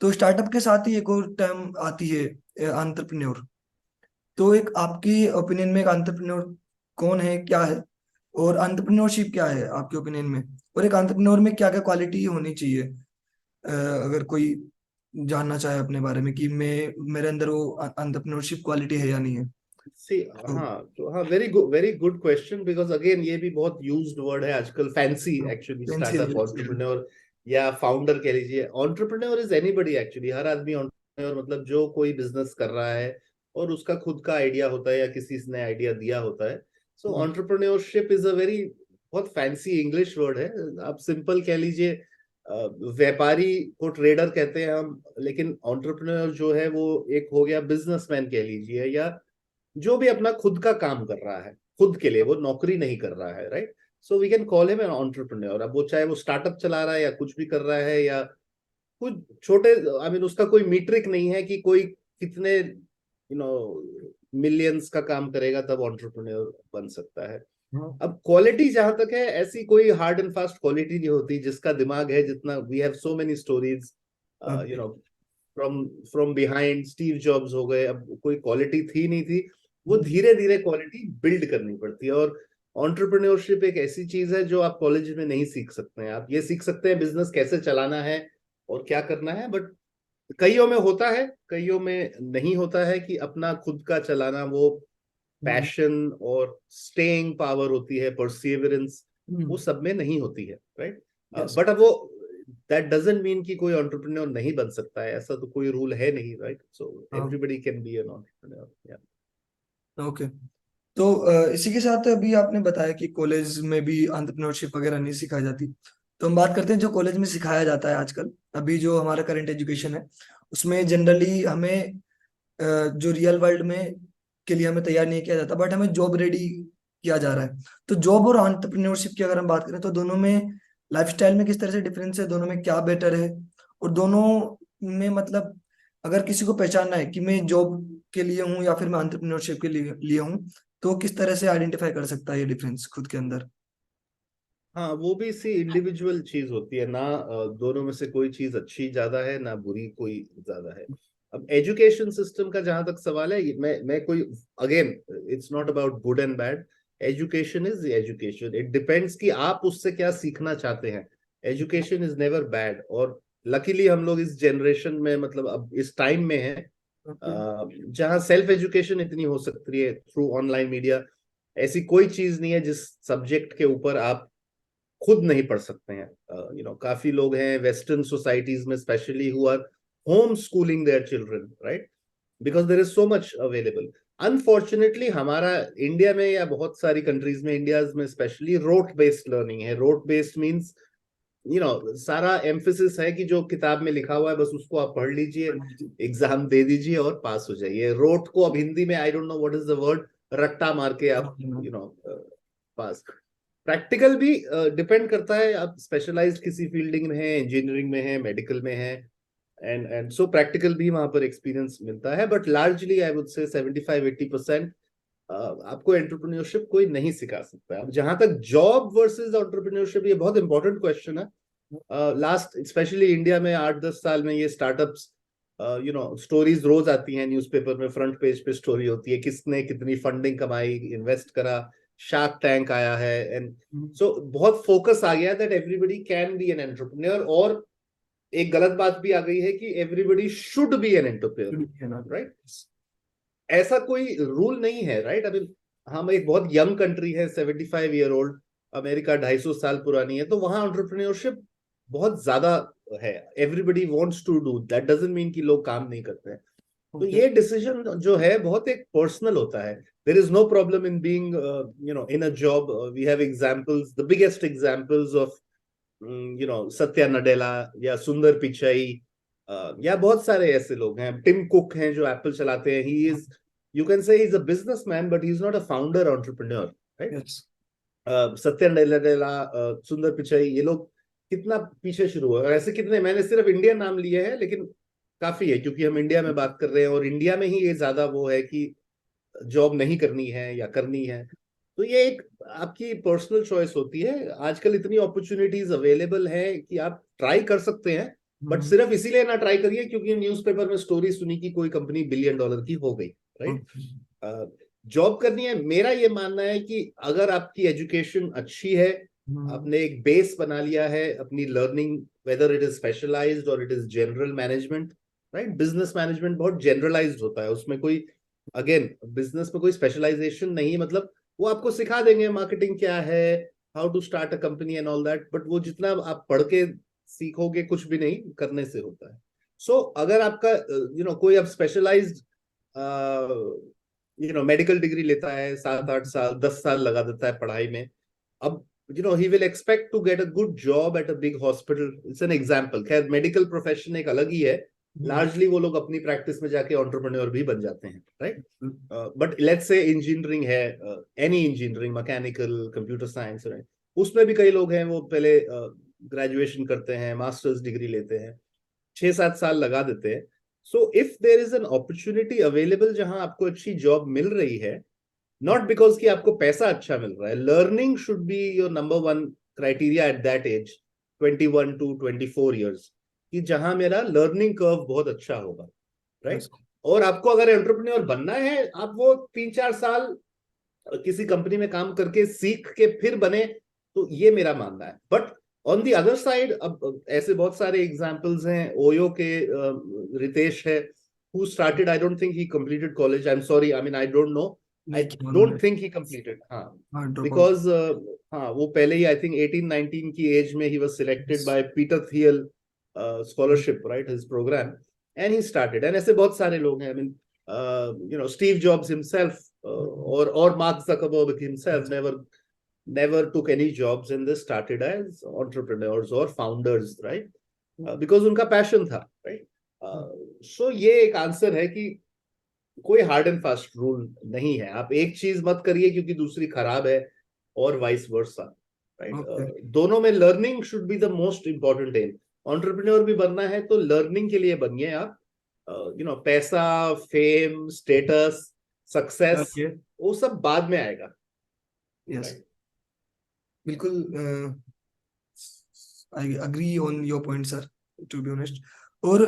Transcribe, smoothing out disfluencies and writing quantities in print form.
तो स्टार्टअप के साथ ही एक और टर्म आती है, एंटरप्रेन्योर। तो एक आपकी ओपिनियन में एक एंटरप्रेन्योर कौन है, क्या है, और एंटरप्रेन्योरशिप क्या है आपके ओपिनियन में, और एक एंटरप्रेन्योर में क्या क्या क्वालिटी होनी चाहिए? अगर कोई जानना चाहे अपने बारे में कि मैं मेरे अंदर वो एंटरप्रेन्योरशिप क्वालिटी है या नहीं है, सी तो। हाँ, तो हाँ, very good question, because again ये भी बहुत यूज्ड वर्ड है आजकल, फैंसी एक्चुअली, फैंसी है। स्टार्टअप एंटरप्रेन्योर या फाउंडर कह लीजिए। एंटरप्रेन्योर इज एनीबॉडी एक्चुअली, हर आदमी एंटरप्रेन्योर, मतलब जो कोई बिजनेस कर रहा है और उसका खुद का आइडिया होता है या किसी ने आइडिया दिया होता है। सो एंटरप्रेन्योरशिप इज अ वेरी, बहुत फैंसी इंग्लिश वर्ड है। आप सिंपल कह लीजिए, व्यापारी को ट्रेडर कहते हैं हम, लेकिन एंटरप्रेन्योर जो है वो एक हो गया बिजनेसमैन कह लीजिए, या जो भी अपना खुद का काम कर रहा है, खुद के लिए, वो नौकरी नहीं कर रहा है, right. So we can call him an entrepreneur. अब वो चाहे वो स्टार्टअप चला रहा है या कुछ भी कर रहा है, या कुछ छोटे, आई मीन उसका कोई मीट्रिक नहीं है कि कोई कितने मिलियंस का काम करेगा तब एंटरप्रेन्योर बन सकता है। हाँ। अब क्वालिटी जहां तक है, ऐसी कोई हार्ड एंड फास्ट क्वालिटी नहीं होती। जिसका दिमाग है जितना, we have so many stories, you okay. No, from from behind Steve Jobs हो गए। अब कोई क्वालिटी थी नहीं थी, वो धीरे धीरे क्वालिटी बिल्ड करनी पड़ती है। और एंटरप्रेन्योरशिप एक ऐसी चीज है जो आप कॉलेज में नहीं सीख सकते हैं। आप ये सीख सकते हैं बिजनेस कैसे चलाना है और क्या करना है, बट कईयों में होता है, कईयों में नहीं होता है कि अपना खुद का चलाना, वो पैशन और स्टेइंग पावर होती है, परसिवरेंस, वो सब में नहीं होती है, राइट। यस। बट अब वो, दैट डजंट मीन कि कोई एंटरप्रेन्योर नहीं बन सकता है, ऐसा तो कोई रूल है नहीं, राइट। सो हाँ। Everybody can be an entrepreneur. Okay. तो इसी के साथ अभी आपने बताया कि कॉलेज में भी एंटरप्रेन्योरशिप वगैरह नहीं सिखाई जाती। तो हम बात करते हैं जो कॉलेज में सिखाया जाता है आजकल, अभी जो हमारा करंट एजुकेशन है, उसमें जनरली हमें जो रियल वर्ल्ड में के लिए हमें तैयार नहीं किया जाता, बट हमें जॉब रेडी किया जा रहा है। तो जॉब और एंटरप्रेन्योरशिप की अगर हम बात करें तो दोनों में लाइफस्टाइल में किस तरह से डिफरेंस है, दोनों में क्या बेटर है, और दोनों में मतलब अगर किसी को पहचानना है कि मैं जॉब के लिए हूँ या फिर मैं एंटरप्रेन्योरशिप के लिए हूँ, तो किस तरह से आइडेंटिफाई कर सकता है ये डिफरेंस खुद के अंदर? हाँ, वो भी सी इंडिविजुअल चीज होती है ना। दोनों में से कोई चीज अच्छी ज्यादा है ना बुरी कोई ज्यादा है। अब एजुकेशन सिस्टम का जहां तक सवाल है, मैं कोई, again, it's not about good and bad. Education is education, it depends कि आप उससे क्या सीखना चाहते हैं। Education is never bad. और लकीली हम लोग इस जनरेशन में, मतलब अब इस टाइम में है, ओके। जहाँ सेल्फ एजुकेशन इतनी हो सकती है थ्रू ऑनलाइन मीडिया। ऐसी कोई चीज नहीं है जिस सब्जेक्ट के ऊपर आप खुद नहीं पढ़ सकते हैं। काफी लोग हैं वेस्टर्न सोसाइटीज में specially, who are home schooling their children, right, because there is so much available. Unfortunately हमारा इंडिया में या बहुत सारी कंट्रीज में, इंडिया में स्पेशली, रोट बेस्ड लर्निंग है। रोट बेस्ड मीन्स, सारा एम्फेसिस है कि जो किताब में लिखा हुआ है बस उसको आप पढ़ लीजिए, एग्जाम दे दीजिए और पास हो जाइए। रोट को अब हिंदी में, I don't know what is the word, रट्टा मार के आप, पास। प्रैक्टिकल भी डिपेंड करता है, आप स्पेशलाइज्ड किसी फील्डिंग में है, इंजीनियरिंग में है, मेडिकल में है, एंड सो प्रैक्टिकल भी वहां पर एक्सपीरियंस मिलता है। But largely I would say 75-80% आपको एंटरप्रेन्योरशिप कोई नहीं सिखा सकता है। अब जहां तक जॉब वर्सेस एंटरप्रेन्योरशिप, ये बहुत इंपॉर्टेंट क्वेश्चन है। लास्ट स्पेशली इंडिया में 8-10 साल में ये स्टार्टअप्स, स्टोरीज रोज आती हैं न्यूज़पेपर में, फ्रंट पेज पे स्टोरी होती है, किसने कितनी फंडिंग कमाई, इन्वेस्ट करा, शार्क टैंक आया है, एंड सो बहुत फोकस आ गया that everybody can be an entrepreneur. और एक गलत बात भी आ गई है कि everybody should be an entrepreneur, right. ऐसा कोई रूल नहीं है, राइट। अभी हम एक बहुत यंग कंट्री है, 75 ईयर ओल्ड, अमेरिका 250 साल पुरानी है, तो वहां एंटरप्रेन्योरशिप बहुत ज्यादा है। Everybody wants to do that, doesn't mean कि लोग काम नहीं करते हैं। तो ओके। ये डिसीजन जो है बहुत एक पर्सनल होता है। There is no problem in being, in a job. We have examples, the biggest examples of, Satya Nadella या सुंदर पिचाई, या बहुत सारे ऐसे लोग हैं। टिम कुक हैं जो एप्पल चलाते हैं, he is, you can say, he is a businessman but he is not a founder entrepreneur, right. Yes. Satya Nadella, सुंदर पिचाई, ये लोग कितना पीछे शुरू हुए। और ऐसे कितने, मैंने सिर्फ इंडियन नाम लिए हैं, लेकिन काफी है क्योंकि हम इंडिया में बात कर रहे हैं और इंडिया में ही ये ज्यादा वो है कि जॉब नहीं करनी है या करनी है। तो ये एक आपकी पर्सनल चॉइस होती है। आजकल इतनी अपॉर्चुनिटीज अवेलेबल है कि आप ट्राई कर सकते हैं, बट सिर्फ इसीलिए ना ट्राई करिए क्योंकि न्यूज़पेपर में स्टोरी सुनी कि कोई कंपनी $1 बिलियन की हो गई, राइट। जॉब करनी है, मेरा ये मानना है कि अगर आपकी एजुकेशन अच्छी है, आपने एक बेस बना लिया है अपनी learning, whether it is specialized और it is general management, right. Business management बहुत जनरलाइज्ड होता है, उसमें कोई, अगेन बिजनेस में कोई स्पेशलाइजेशन नहीं है, मतलब वो आपको सिखा देंगे मार्केटिंग क्या है, how to start a company and all that, but वो जितना आप पढ़ के सीखोगे कुछ भी नहीं करने से होता है। सो अगर आपका कोई अब स्पेशलाइज्ड मेडिकल डिग्री लेता है, 7-8 साल 10 साल लगा देता है पढ़ाई में, अब he will expect to get a good job at a big hospital. It's an example. खैर मेडिकल प्रोफेशन एक अलग ही है, लार्जली वो लोग अपनी प्रैक्टिस में जाके एंटरप्रेन्योर भी बन जाते हैं, right. But let's say engineering है, any engineering, mechanical, computer science, उसमें भी कई लोग हैं वो पहले ग्रेजुएशन करते हैं, मास्टर्स डिग्री लेते हैं, 6-7 साल लगा देते हैं। So if there is an opportunity available जहां आपको अच्छी जॉब मिल रही है, नॉट बिकॉज कि आपको पैसा अच्छा मिल रहा है, learning should be your number one criteria at that age, 21 to 24 years, कि जहां मेरा लर्निंग कर्व बहुत अच्छा होगा, राइट। और आपको अगर एंटरप्रेन्योर बनना है, आप वो 3-4 साल किसी कंपनी में काम करके सीख के फिर बने, तो ये मेरा मानना है। But on the other side, अब ऐसे बहुत सारे एग्जांपल्स हैं, ओयो के रितेश है, who started, I don't think he completed college, I'm sorry, I mean I don't know, I don't think he completed, हाँ, because हाँ वो पहले ही I think 18-19 की एज में he was selected by Peter Thiel scholarship, right, his program, and he started, and ऐसे बहुत सारे लोग हैं, I mean Steve Jobs himself or Mark Zuckerberg himself never took any jobs and they started as entrepreneurs or founders, right, because उनका passion था, right. So ये एक answer है कि कोई हार्ड एंड फास्ट रूल नहीं है, आप एक चीज मत करिए क्योंकि दूसरी खराब है, और वाइस वर्सा, राइट। दोनों में learning should be the most important aim. Entrepreneur भी बनना है तो लर्निंग के लिए बनिए आप, पैसा, फेम, स्टेटस, सक्सेस, वो सब बाद में आएगा। यस, बिल्कुल, I agree on your point sir, to be honest. और